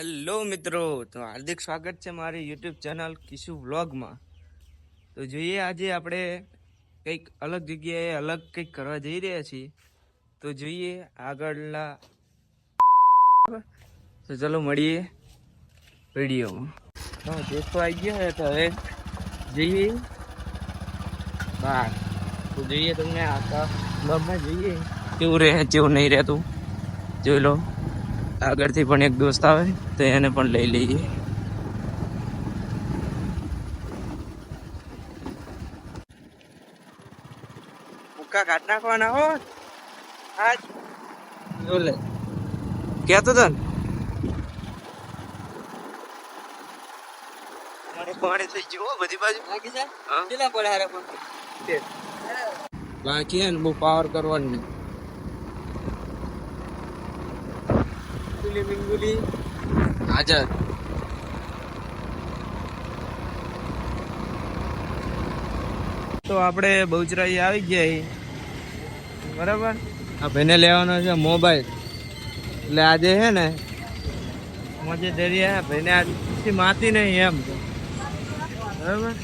Hello મિત્રો, તો હાર્દિક સ્વાગત છે મારી યુટ્યુબ ચેનલ કિશુ વ્લોગમાં। તો જોઈએ આજે આપણે કંઈક અલગ જગ્યાએ અલગ કંઈક કરવા જઈ રહ્યા છીએ। તો જોઈએ આગળના, તો ચલો મળીએ વિડીયોમાં। તો દોસ્તો આવી ગયા છે, તો હવે જઈએ બહાર। તો જોઈએ તમને આખા વ્લોગમાં જોઈએ કેવું રહે કેવું નહીં રહેતું જોઈ લો। આગળથી પણ એક દોસ્ત આવે તો એને પણ લઈ લઈએ। મુક્કા કાઢ નાખવાના હો આજ બોલે કેતો તન પાણી થઈ ગયું બધી બાજુ લાગી જાય કેટલા પડે હારે પણ બાકી હે ને બહુ પાવર કરવાનું નહીં। મિંગુલી હાજર તો આપણે બહુચરાજી આવી ગયા બરાબર। આ ભાઈને લેવાનો છે મોબાઈલ, એટલે આજે છે ને મજે દરિયા ભાઈને આજે માતી નહીં એમ બરાબર।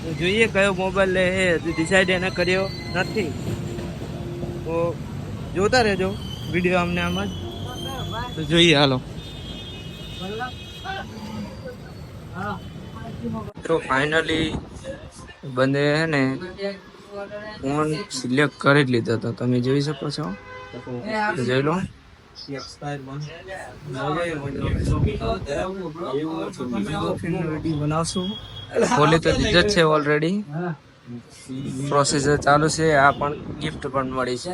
તો જોઈએ કયો મોબાઈલ લે એ હજી ડિસાઈડ એને કર્યો નથી, તો જોતા રહેજો વિડીયો અમને આમ જ। તો જોઈએ હાલો। તો ફાઇનલી બંને હે ને ફોન સિલેક્ટ કરી જ લીધો હતો, તમે જોઈ શકો છો, જોઈ લો। બનાવશું ખોલી તો દીધો જ છે ઓલરેડી, પ્રોસેસર ચાલુ છે। આ પણ ગિફ્ટ પણ મળી છે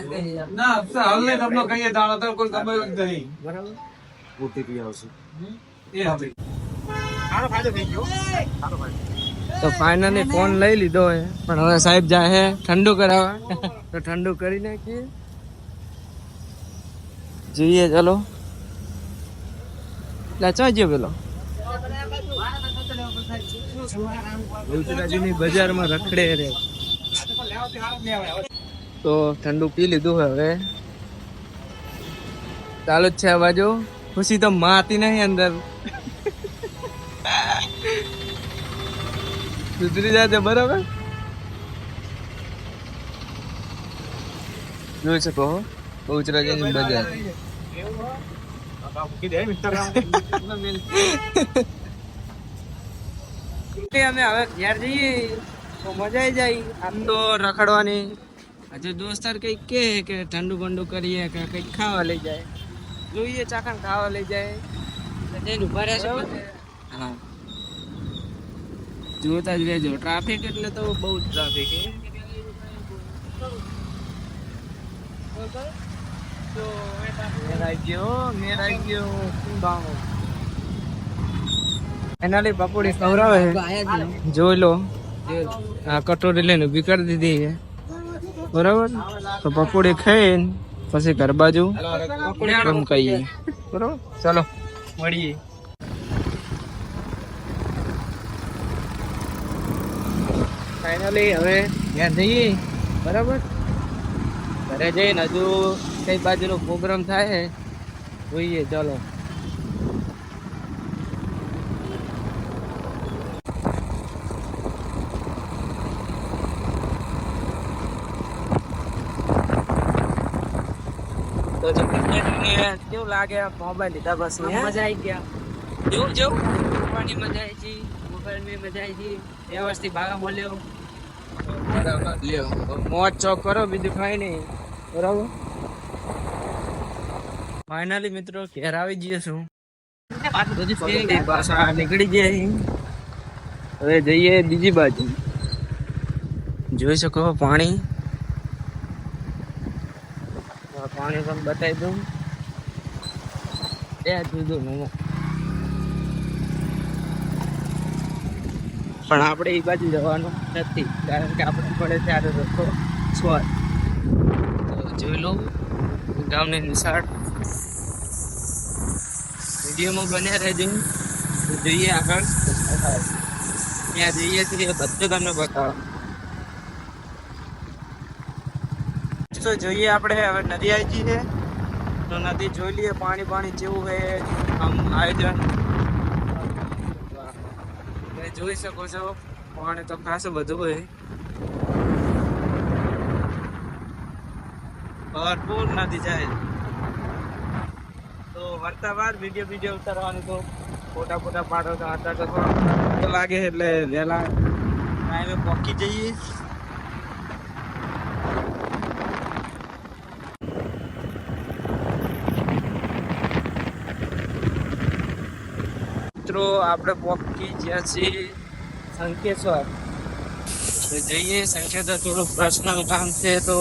તો ફાઇનલી ફોન લઈ લીધો હે, પણ હવે સાહેબ જાય હે ઠંડુ કરાવવા, તો ઠંડુ કરી નાખીએ જોઈએ ચલો। લાચવા ગયો પેલો ગુજરાતીની બજારમાં રખડે રે, તો ઠંડુ પી લીધું હવે ચાલુ જ છે આ બાજુ। ખુશી તો માતી નહીં અંદર સુધરી જાય બરાબર, જોઈ શકો બહુચરાજીની બજાર। અમે હવે ઘેર જઈએ તો મજા આવી જાય આમ તો રખડવાની। હજુ દોસ્તાર કઈક કે ઠંડુ બંડુ કરીએ કે કઈક ખાવા લઈ જાય, જોઈએ ચાખણ ખાવા લઈ જાય ઉભા રહેશે। હા જોતા જ રહેજો, ટ્રાફિક એટલે તો બહુ જ ટ્રાફિક એનાલી પકોડી ખવડાવે જોઈ લો। આ કટોરી લઈને ઉભી કરી દીધી છે બરાબર, તો પકોડી ખાઈને પછી ઘર બાજુ એમ કહીએ બરાબર। ચાલો મળીએ। ફાઇનલી હવે ઘેર જઈએ બરાબર, ઘરે જઈને હજુ કઈ બાજુનો પ્રોગ્રામ થાય જોઈએ ચાલો। તો કેવું લાગે મોબાઈલ લીધા પછી મજા આવી ગયા જેવું જેવું મજા આવી છે, મોબાઈલ માં મજા આવી છે, વ્યવસ્થિત ભાગા મળ્યો બરાબર। લ્યો મોજ ચોક કરો બીજું કઈ નહીં બરાબર। ફાઇનલી મિત્રો ઘેર આવી જઈએ છું, પાછા નીકળી ગયા હવે જઈએ બીજી બાજુ। જોઈ શકો પાણી પાણી પણ બતાવી દઉં જુદું પણ આપણે એ બાજુ જવાનું નથી, કારણ કે આપણે પડે ત્યારે રસ્તો સ્વર જોઈ લો ગામની નિશાળ। વિડીયોમાં બન્યા રહેજો, જોઈએ આગળ ત્યાં જઈએ છીએ બધું તમને બતાવો। તો જોઈએ આપણે હવે નદી આવી જઈએ તો નદી જોઈ લઈએ પાણી પાણી જેવું છે આમ આયોજન તમે જોઈ શકો છો પાણી તો ખાસું બધું હોય ભરપૂર નદી જાય તો વળતા બાદ વિડીયો ઉતારવાનું તો ફોટા પાડો તો અત્યારે તો લાગે એટલે વહેલા ટાઈમે પહોંચી જઈએ મિત્રો આપણે પહોંચી ગયા છીએ શંખેશ્વર જઈએ શંખેશ્વર થોડું પર્સનલ કામ છે તો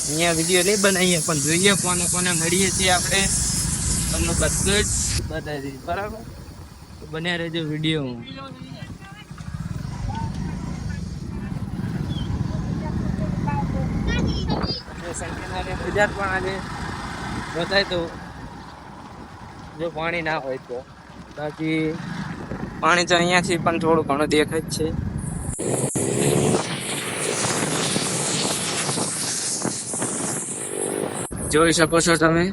અહીંયા વિડીયો નહીં બનાવીએ પણ જોઈએ કોને કોને મળીએ છીએ આપણે તમને બધું જ બતાવી દઈએ બરાબર બન્યા રહેજો વિડીયો શંખેશ્વરની બજાર પણ આજે બતાવી દઉં જો પાણી ના હોય તો બાકી પાણી તો અહીંયાથી પણ થોડું ઘણું દેખાય જ છે જોઈ શકો છો તમે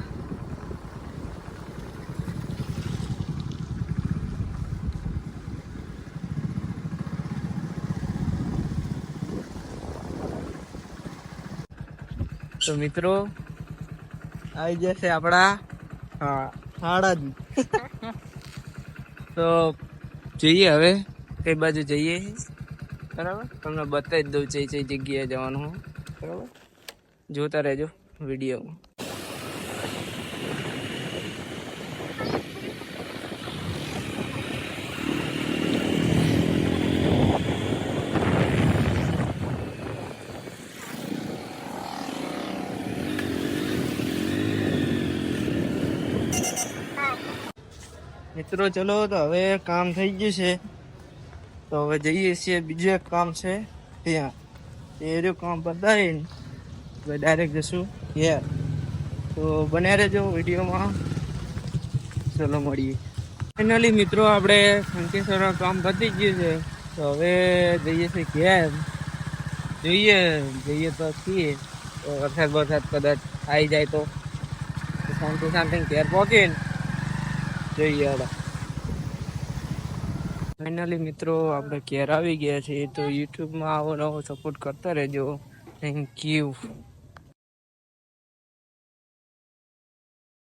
તો મિત્રો આવી જશે આપણા શાળાજી તો જઈએ હવે કઈ બાજુ જઈએ બરાબર તમને બતાવી જ દઉં છે જગ્યાએ જવાનું બરાબર જોતા રહેજો વિડીયોમાં મિત્રો ચલો તો હવે કામ થઈ ગયું છે તો હવે જઈએ છીએ બીજું એક કામ છે ત્યાં એ કામ બતાવીને હવે ડાયરેક્ટ જશું ઘેર તો બન્યા રહેજો વિડીયોમાં ચલો મળીએ ફાઇનલી મિત્રો આપણે શંખેશ્વર કામ પતી ગયું છે તો હવે જઈએ છીએ ઘેર જઈએ તો છીએ તો વરસાદ કદાચ આવી જાય તો શાંતિ ઘેર પહોંચીને જોઈએ ફાઇનલી મિત્રો આપણે ઘેર આવી ગયા છીએ તો યુટ્યુબમાં આવો નવો સપોર્ટ કરતા રહેજો થેન્ક યુ